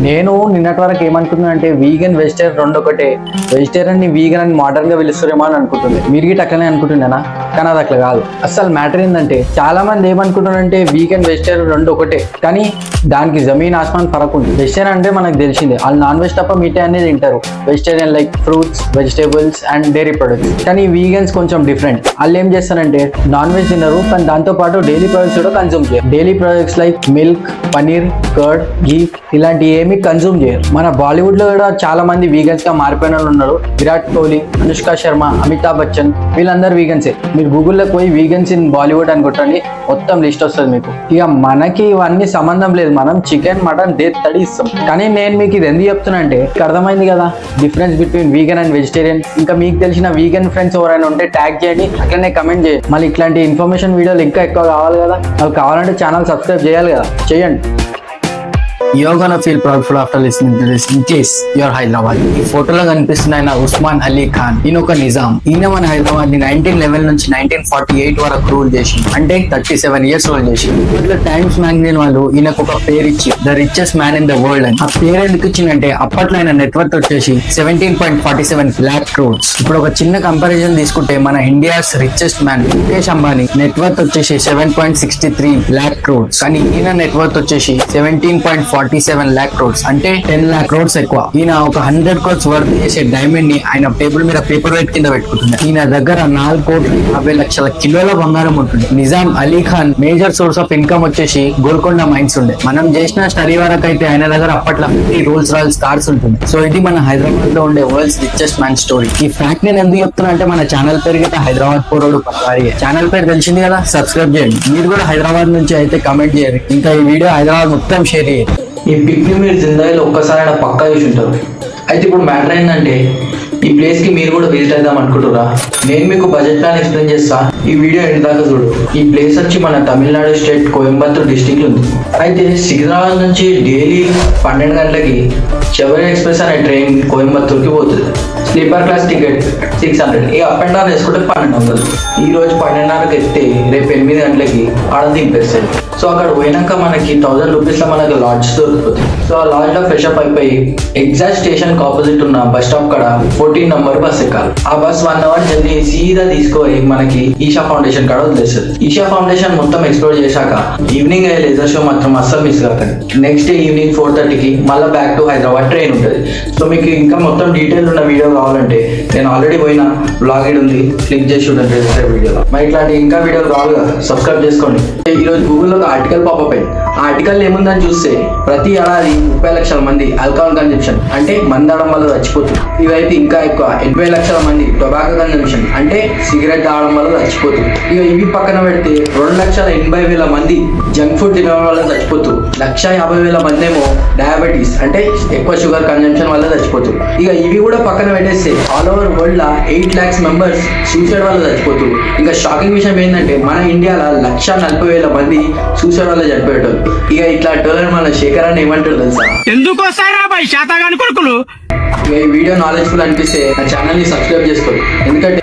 నేను నిన్నటి వరకు ఏమనుకున్నా అంటే వీగన్ వెజిటేరియన్ రెండు ఒకటే, వెజిటేరియన్ ని వీగన్ అని మోడర్న్ గా పిలుస్తారేమో అని అనుకుంటుంది. మీరు గిట్ట అట్లనే అనుకుంటున్నానా? కానీ అది అట్లా కాదు. అసలు మ్యాటర్ ఏంటంటే చాలా మంది ఏమనుకుంటున్నారంటే వీగన్ వెజిటేరియన్ రెండు ఒకటే, కానీ దానికి జమీన్ ఆస్మాన్ ఫరక్ ఉంది. వెజిటేరియన్ అంటే మనకు తెలిసిందే, వాళ్ళు నాన్ వెజ్ తప్ప మీటే అనేది తింటారు. Vegetarian like fruits, vegetables and dairy products. కానీ వీగన్స్ కొంచెం డిఫరెంట్. వాళ్ళు ఏం చేస్తారంటే నాన్ వెజ్ తినరు, కానీ దాంతో పాటు డైలీ ప్రొడక్ట్స్ కూడా కన్సూమ్ చేయరు. Daily products like milk, paneer, curd, ghee ఇలాంటి ఏమి కన్సూమ్ చేయరు. మన బాలీవుడ్ లో కూడా చాలా మంది వీగన్స్ గా మారిపోయిన వాళ్ళు ఉన్నారు. విరాట్ కోహ్లీ, అనుష్క శర్మ, అమితాబ్ బచ్చన్ వీళ్ళందరూ వీగన్సే. మీరు గూగుల్లోకి పోయి వీగన్స్ ఇన్ బాలీవుడ్ అని కొట్టండి, మొత్తం లిస్ట్ వస్తుంది మీకు. ఇక మనకి ఇవన్నీ సంబంధం లేదు, మనం చికెన్, మటన్ తడి ఇస్తాం. కానీ నేను మీకు ఇది ఎందుకు చెప్తున్నా అంటే అర్థమైంది కదా difference between vegan and vegetarian. ఇంకా మీకు తెలిసిన వీగన్ ఫ్రెండ్స్ ఎవరైనా ఉంటే ట్యాగ్ చేయండి, అట్లనే కమెంట్ చేయండి. మళ్ళీ ఇట్లాంటి ఇన్ఫర్మేషన్ వీడియోలు ఇంకా ఎక్కువ కావాలి కదా, వాళ్ళు కావాలంటే ఛానల్ సబ్స్క్రైబ్ చేయాలి కదా, చేయండి. You're gonna feel proudful after listening to this in case you're Hyderabad. ఈ ఫోటోలో కనిపిస్తున్న ఆయన ఉస్మాన్ అలీ ఖాన్. ఈయన ఒక నిజాం. ఈయన మన హైదరాబాద్ ని 1911 నుంచి 1948 వరకు రూల్ చేసి, అంటే 37 years రూల్ చేసి. ఇట్లా టైమ్స్ మ్యాగజైన్ వాళ్ళు ఈయనకు ఒక పేరు ఇచ్చి the richest man in the world అని. ఆ పేరు ఎందుకు ఇచ్చిందంటే అప్పట్లో ఆయన నెట్వర్క్ వచ్చేసి 17.47 lakh crores. ఇప్పుడు ఒక చిన్న కంపారిజన్ తీసుకుంటే మన India's richest man Mukesh Ambani network వచ్చేసి 7.63 lakh crores. కానీ ఈయన నెట్వర్క్ వచ్చేసి 17.47 lakh crores, అంటే 10 lakh crores ఎక్కువ. ఈయన ఒక 100 crores వర్త్ చేసే డైమండ్ ని ఆయన టేబుల్ మీద పేపర్ వెయిట్ కింద పెట్టుకుంటున్నారు. ఈయన దగ్గర 4,50,00,000 కిలోల బంగారం ఉంటుంది. Nizam Ali Khan major source of income వచ్చేసి గోల్కొండ మైన్స్ ఉండే. మనం చేసిన స్టడీ వరకు అయితే ఆయన దగ్గర అప్పట్లో రోల్స్ రాయల్స్ కార్స్ ఉంటుంది. సో ఇది మన హైదరాబాద్ లో ఉండే వరల్డ్స్ రిచెస్ట్ మ్యాన్ స్టోరీ. ఈ ఫ్యాక్ట్ నేను ఎందుకు చెప్తున్నా అంటే మన ఛానల్ పేరు గిట్ట హైదరాబాద్ పోరోడు పర్వారి. ఛానల్ పేరు తెలిసింది కదా, సబ్స్క్రైబ్ చేయండి. మీరు కూడా హైదరాబాద్ నుంచి అయితే కమెంట్ చేయండి, ఇంకా ఈ వీడియో హైదరాబాద్ మొత్తం షేర్ చేయండి. ఈ పిక్ ని మీరు జిందగీలో ఒక్కసారి పక్కా చూసి ఉంటారు. అయితే ఇప్పుడు మ్యాటర్ ఏంటంటే ఈ ప్లేస్ కి మీరు కూడా విజిట్ అవుదాం అనుకుంటురా? నేను మీకు బడ్జెట్ ప్లాన్ ఎక్స్ప్లెయిన్ చేస్తా, ఈ వీడియో ఎండ్ దాకా చూడు. ఈ ప్లేస్ వచ్చి మన తమిళనాడు స్టేట్ కోయంబత్తూర్ డిస్ట్రిక్ట్ ఉంది. అయితే సికింద్రాబాద్ నుంచి డైలీ 12 గంటలకి శబరి ఎక్స్ప్రెస్ అనే ట్రైన్ కోయంబత్తూర్కి పోతుంది. Sleeper class ticket 600. ఈ అప్ అండ్ డౌన్ వేసుకుంటే 1200. ఈ రోజు 12:30కి ఎత్తే రేపు 8 గంటలకి ఆడ దింపేస్తాయి. సో అక్కడ పోయినాక మనకి 1000 రూపీస్ లో మనకి లాడ్జ్ దొరుకుతుంది. సో ఆ లాడ్జ్ లో ఫ్రెష్ అప్ అయిపోయి ఎగ్జాక్ట్ స్టేషన్ కి ఆపోజిట్ ఉన్న బస్ స్టాప్ కాడ 14 నంబర్ బస్ ఎక్కాలి. ఆ బస్ 1 hour జర్నీ సీదా తీసుకొని మనకి ఈషా ఫౌండేషన్ కాడ వదిలేస్తుంది. ఈషా ఫౌండేషన్ మొత్తం ఎక్స్ప్లోర్ చేశాక ఈవినింగ్ అయ్యే లేజర్ షో మాత్రం అస్సలు మిస్ కాకండి. నెక్స్ట్ డే ఈవినింగ్ 4:30కి మళ్ళీ బ్యాక్ టు హైదరాబాద్ ట్రైన్ ఉంటుంది. సో మీకు ఇంకా మొత్తం డీటెయిల్ ఉన్న వీడియో కావాలంటే నేను ఆల్రెడీ పోయిన బ్లాగ్ ఉంది, క్లిక్ చేసి చూడండి వీడియోలో. మరి ఇట్లాంటి ఇంకా వీడియోలు కావాలి కదా, సబ్స్క్రైబ్ చేసుకోండి. ఈరోజు గూగుల్లో ఆర్టికల్ పాపప్ అయింది. ఆ ఆర్టికల్ ఏముందని చూస్తే ప్రతి ఏడాది 30 లక్షల మంది ఆల్కహాల్ కన్జంప్షన్ అంటే మందడం వల్ల చచ్చిపోతుంది. ఇవైతే ఇంకా ఎక్కువ 80 లక్షల మంది టొబాకో కన్జంప్షన్ అంటే సిగరెట్ తాగడం వల్ల చచ్చిపోతుంది. ఇక ఇవి పక్కన పెడితే 2,80,000 మంది జంక్ ఫుడ్ తినడం వల్ల చచ్చిపోతుంది. 1,50,000 మంది ఏమో డయాబెటీస్ అంటే ఎక్కువ షుగర్ కన్జంప్షన్ వల్ల చచ్చిపోతుంది. ఇక ఇవి కూడా పక్కన పెట్టేస్తే ఆల్ ఓవర్ వరల్డ్ లా 8 lakhs మెంబర్స్ సూసైడ్ వల్ల చచ్చిపోతుంది. ఇంకా షాకింగ్ విషయం ఏంటంటే మన ఇండియాలో 1,40,000 మంది సూసైడ్ వల్ల చనిపోయేటోళ్ళు. ఇక ఇట్లాంటి వాళ్ళని మన శేఖర్ అని ఏమంటారు తెలుసా? ఎందుకు ఈ వీడియో నాలెడ్జ్ఫుల్ అనిపిస్తే నా ఛానల్ ని సబ్స్క్రైబ్ చేసుకోండి. ఎందుకంటే